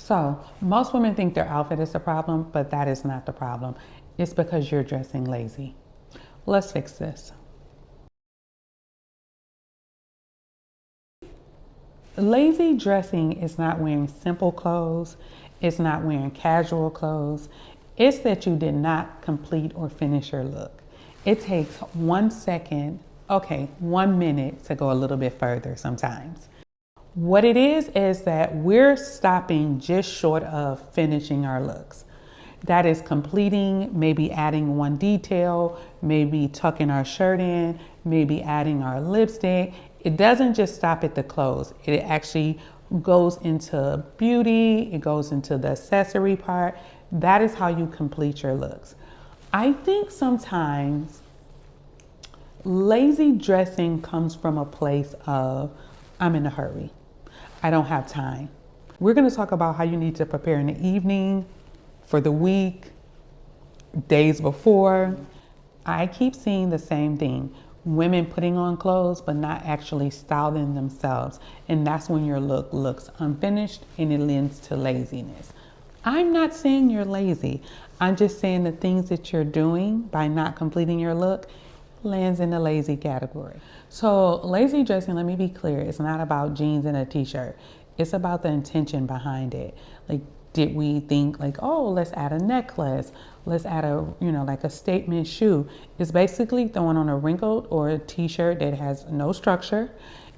So, most women think their outfit is the problem, but that is not the problem. It's because you're dressing lazy. Let's fix this. Lazy dressing is not wearing simple clothes, it's not wearing casual clothes. It's that you did not complete or finish your look. It takes 1 second, okay, 1 minute to go a little bit further sometimes. What it is that we're stopping just short of finishing our looks. That is completing, maybe adding one detail, maybe tucking our shirt in, maybe adding our lipstick. It doesn't just stop at the clothes. It actually goes into beauty, it goes into the accessory part. That is how you complete your looks. I think sometimes lazy dressing comes from a place of, I'm in a hurry. I don't have time. We're going to talk about how you need to prepare in the evening, for the week, days before. I keep seeing the same thing. Women putting on clothes but not actually styling themselves. And that's when your look looks unfinished and it lends to laziness. I'm not saying you're lazy. I'm just saying the things that you're doing by not completing your look lands in the lazy category. So lazy dressing, let me be clear, it's not about jeans and a t-shirt. It's about the intention behind it. Like, did we think like, oh, let's add a necklace, let's add a, like a statement shoe. It's basically throwing on a wrinkled or a t-shirt that has no structure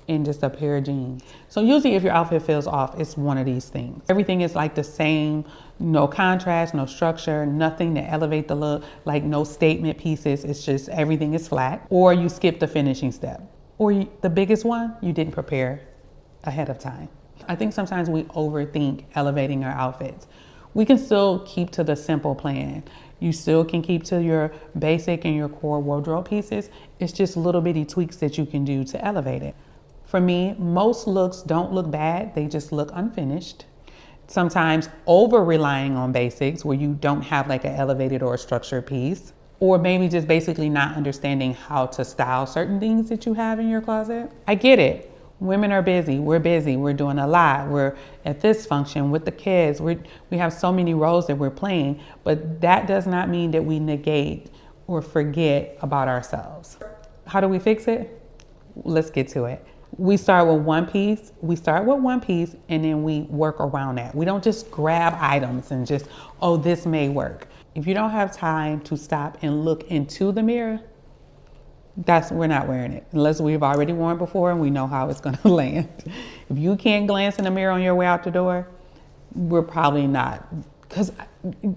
and just a pair of jeans. So usually if your outfit feels off, it's one of these things. Everything is like the same, no contrast, no structure, nothing to elevate the look, like no statement pieces. It's just everything is flat, or you skip the finishing step. Or the biggest one, you didn't prepare ahead of time. I think sometimes we overthink elevating our outfits. We can still keep to the simple plan. You still can keep to your basic and your core wardrobe pieces. It's just little bitty tweaks that you can do to elevate it. For me, most looks don't look bad, they just look unfinished. Sometimes over relying on basics where you don't have like an elevated or a structured piece, or maybe just basically not understanding how to style certain things that you have in your closet. I get it. Women are busy, we're doing a lot. We're at this function with the kids. We have so many roles that we're playing, but that does not mean that we negate or forget about ourselves. How do we fix it? Let's get to it. We start with one piece. And then we work around that. We don't just grab items and just, oh, this may work. If you don't have time to stop and look into the mirror, we're not wearing it unless we've already worn it before and we know how it's going to land. If you can't glance in the mirror on your way out the door, we're probably not. Because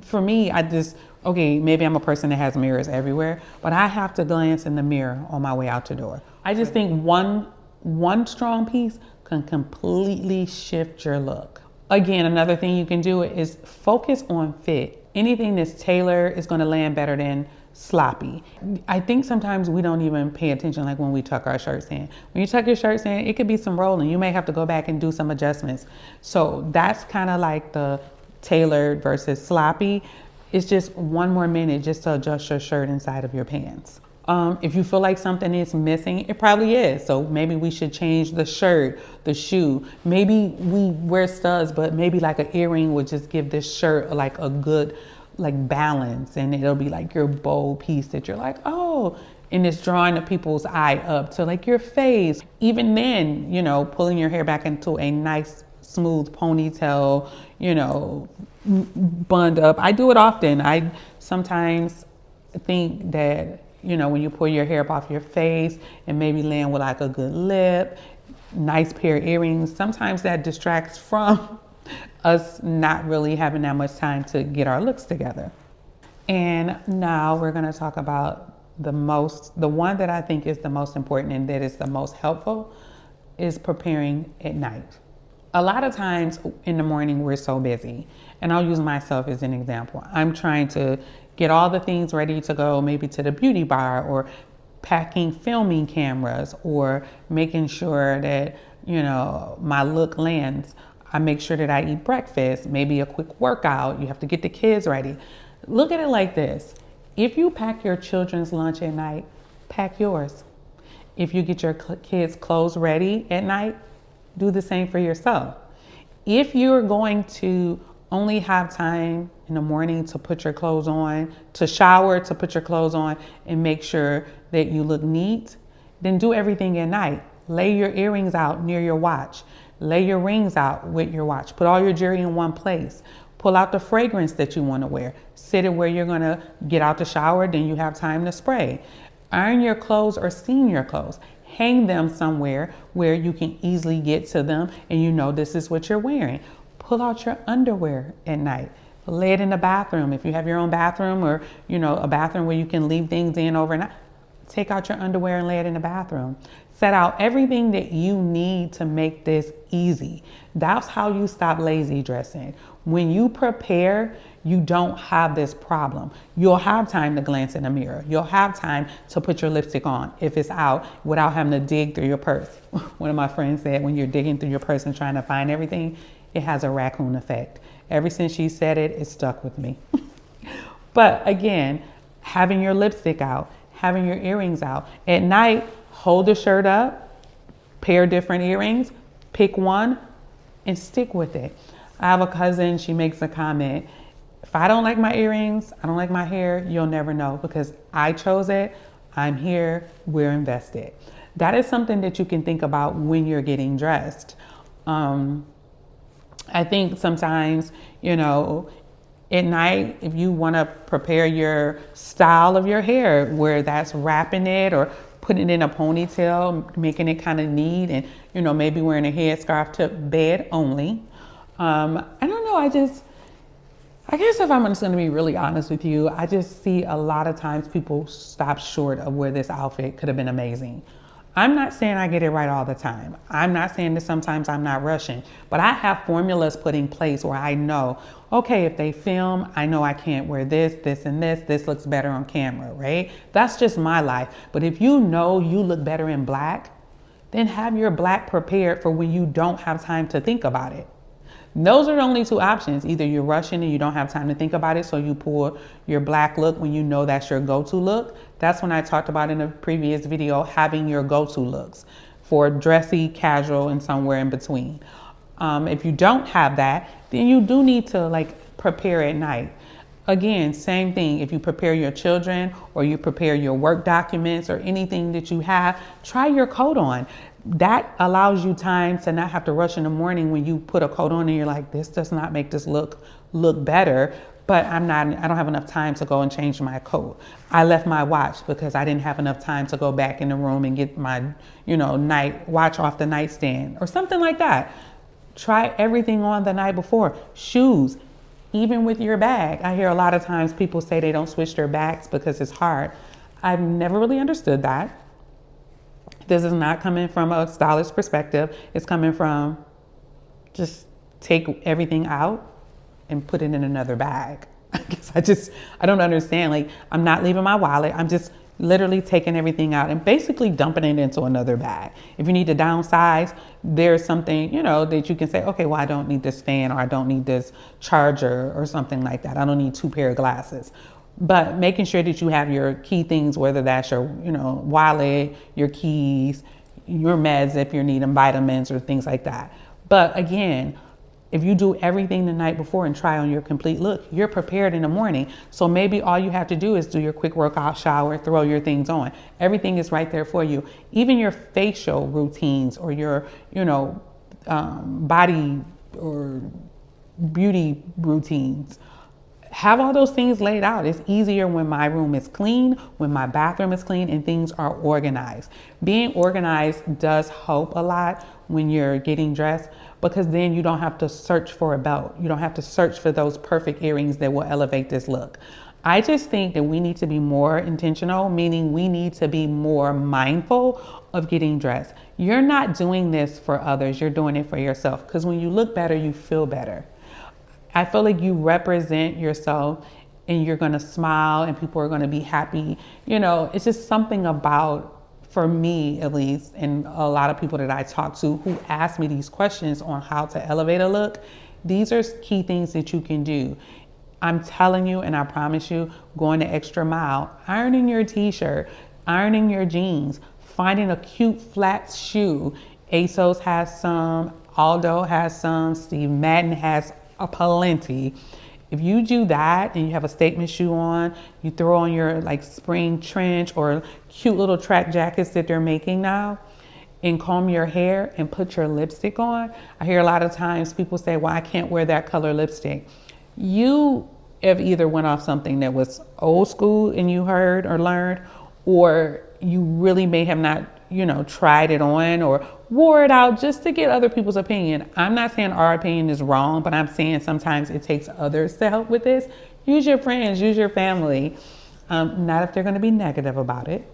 for me, maybe I'm a person that has mirrors everywhere, but I have to glance in the mirror on my way out the door. I just think one strong piece can completely shift your look. Again, another thing you can do is focus on fit. Anything that's tailored is going to land better than sloppy. I think sometimes we don't even pay attention, like when we tuck our shirts in. When you tuck your shirts in, it could be some rolling. You may have to go back and do some adjustments. So that's kind of like the tailored versus sloppy. It's just 1 more minute just to adjust your shirt inside of your pants. If you feel like something is missing, it probably is. So maybe we should change the shirt, the shoe. Maybe we wear studs, but maybe like an earring would just give this shirt like a good balance, and it'll be like your bold piece that you're like, oh, and it's drawing the people's eye up to like your face. Even then, pulling your hair back into a nice smooth ponytail, bunned up. I do it often. I sometimes think that, when you pull your hair up off your face and maybe land with like a good lip, nice pair of earrings, sometimes that distracts from us not really having that much time to get our looks together. And now we're going to talk about the one that I think is the most important and that is the most helpful is preparing at night. A lot of times in the morning we're so busy, and I'll use myself as an example. I'm trying to get all the things ready to go, maybe to the beauty bar, or packing filming cameras, or making sure that, my look lands. I make sure that I eat breakfast, maybe a quick workout. You have to get the kids ready. Look at it like this. If you pack your children's lunch at night, pack yours. If you get your kids' clothes ready at night, do the same for yourself. If you're going to only have time in the morning to put your clothes on, to shower, to put your clothes on and make sure that you look neat, then do everything at night. Lay your earrings out near your watch. Lay your rings out with your watch. Put all your jewelry in one place. Pull out the fragrance that you want to wear. Sit it where you're going to get out the shower, then you have time to spray. Iron your clothes or steam your clothes. Hang them somewhere where you can easily get to them and you know this is what you're wearing. Pull out your underwear at night. Lay it in the bathroom. If you have your own bathroom or, a bathroom where you can leave things in overnight, take out your underwear and lay it in the bathroom. Set out everything that you need to make this easy. That's how you stop lazy dressing. When you prepare, you don't have this problem. You'll have time to glance in the mirror. You'll have time to put your lipstick on if it's out without having to dig through your purse. One of my friends said when you're digging through your purse and trying to find everything, it has a raccoon effect. Ever since she said it, it stuck with me. But again, having your lipstick out, having your earrings out. At night, hold the shirt up, pair different earrings, pick one and stick with it. I have a cousin, she makes a comment, if I don't like my earrings, I don't like my hair, you'll never know because I chose it, I'm here, we're invested. That is something that you can think about when you're getting dressed. I think sometimes, at night, if you want to prepare your style of your hair, where that's wrapping it or putting it in a ponytail, making it kind of neat and, maybe wearing a headscarf to bed only. I don't know. I guess if I'm just going to be really honest with you, I just see a lot of times people stop short of where this outfit could have been amazing. I'm not saying I get it right all the time. I'm not saying that sometimes I'm not rushing, but I have formulas put in place where I know, okay, if they film, I know I can't wear this, this, and this looks better on camera, right? That's just my life. But if you know you look better in black, then have your black prepared for when you don't have time to think about it. Those are the only two options. Either you're rushing and you don't have time to think about it, so you pull your black look when you know that's your go-to look. That's when I talked about in a previous video, having your go-to looks for dressy, casual, and somewhere in between. If you don't have that, then you do need to prepare at night. Again, same thing. If you prepare your children or you prepare your work documents or anything that you have, try your coat on. That allows you time to not have to rush in the morning when you put a coat on and you're like, this does not make this look better, but I don't have enough time to go and change my coat. I left my watch because I didn't have enough time to go back in the room and get my, night watch off the nightstand or something like that. Try everything on the night before. Shoes, even with your bag. I hear a lot of times people say they don't switch their bags because it's hard. I've never really understood that. This is not coming from a stylist perspective. It's coming from just take everything out and put it in another bag. I guess I don't understand. I'm not leaving my wallet. I'm just literally taking everything out and basically dumping it into another bag. If you need to downsize, there's something, that you can say, okay, well, I don't need this fan or I don't need this charger or something like that. I don't need 2 pair of glasses. But making sure that you have your key things, whether that's your, wallet, your keys, your meds if you're needing vitamins or things like that. But again, if you do everything the night before and try on your complete look, you're prepared in the morning. So maybe all you have to do is do your quick workout, shower, throw your things on. Everything is right there for you. Even your facial routines or your, body or beauty routines. Have all those things laid out. It's easier when my room is clean, when my bathroom is clean, and things are organized. Being organized does help a lot when you're getting dressed because then you don't have to search for a belt. You don't have to search for those perfect earrings that will elevate this look. I just think that we need to be more intentional, meaning we need to be more mindful of getting dressed. You're not doing this for others. You're doing it for yourself because when you look better, you feel better. I feel like you represent yourself and you're going to smile and people are going to be happy. It's just something about, for me at least, and a lot of people that I talk to who ask me these questions on how to elevate a look. These are key things that you can do. I'm telling you, and I promise you, going the extra mile, ironing your t-shirt, ironing your jeans, finding a cute flat shoe. ASOS has some. Aldo has some, Steve Madden has a plenty. If you do that and you have a statement shoe on, you throw on your like spring trench or cute little track jackets that they're making now, and comb your hair and put your lipstick on. I hear a lot of times people say, well, I can't wear that color lipstick. You have either went off something that was old school and you heard or learned, or you really may have not, tried it on or wore it out just to get other people's opinion. I'm not saying our opinion is wrong, but I'm saying sometimes it takes others to help with this. Use your friends, use your family. Not if they're going to be negative about it.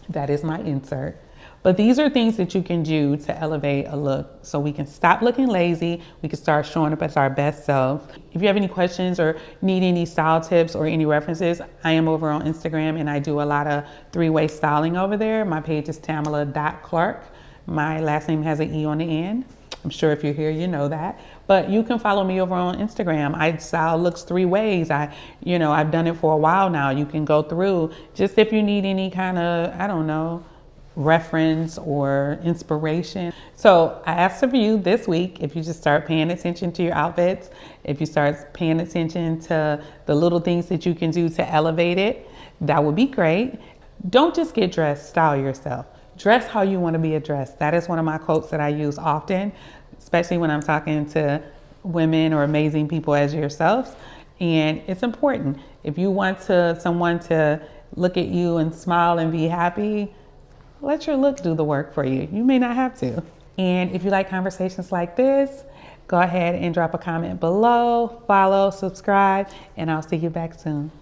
That is my insert. But these are things that you can do to elevate a look so we can stop looking lazy. We can start showing up as our best self. If you have any questions or need any style tips or any references, I am over on Instagram and I do a lot of three-way styling over there. My page is Tamala.Clark. My last name has an E on the end. I'm sure if you're here, you know that. But you can follow me over on Instagram. I style looks three ways. I've done it for a while now. You can go through just if you need any kind of, reference or inspiration. So I asked of you this week, if you just start paying attention to your outfits, if you start paying attention to the little things that you can do to elevate it, that would be great. Don't just get dressed, style yourself. Dress how you want to be addressed. That is one of my quotes that I use often, especially when I'm talking to women or amazing people as yourselves. And it's important. If you want someone to look at you and smile and be happy, let your look do the work for you. You may not have to. And if you like conversations like this, go ahead and drop a comment below, follow, subscribe, and I'll see you back soon.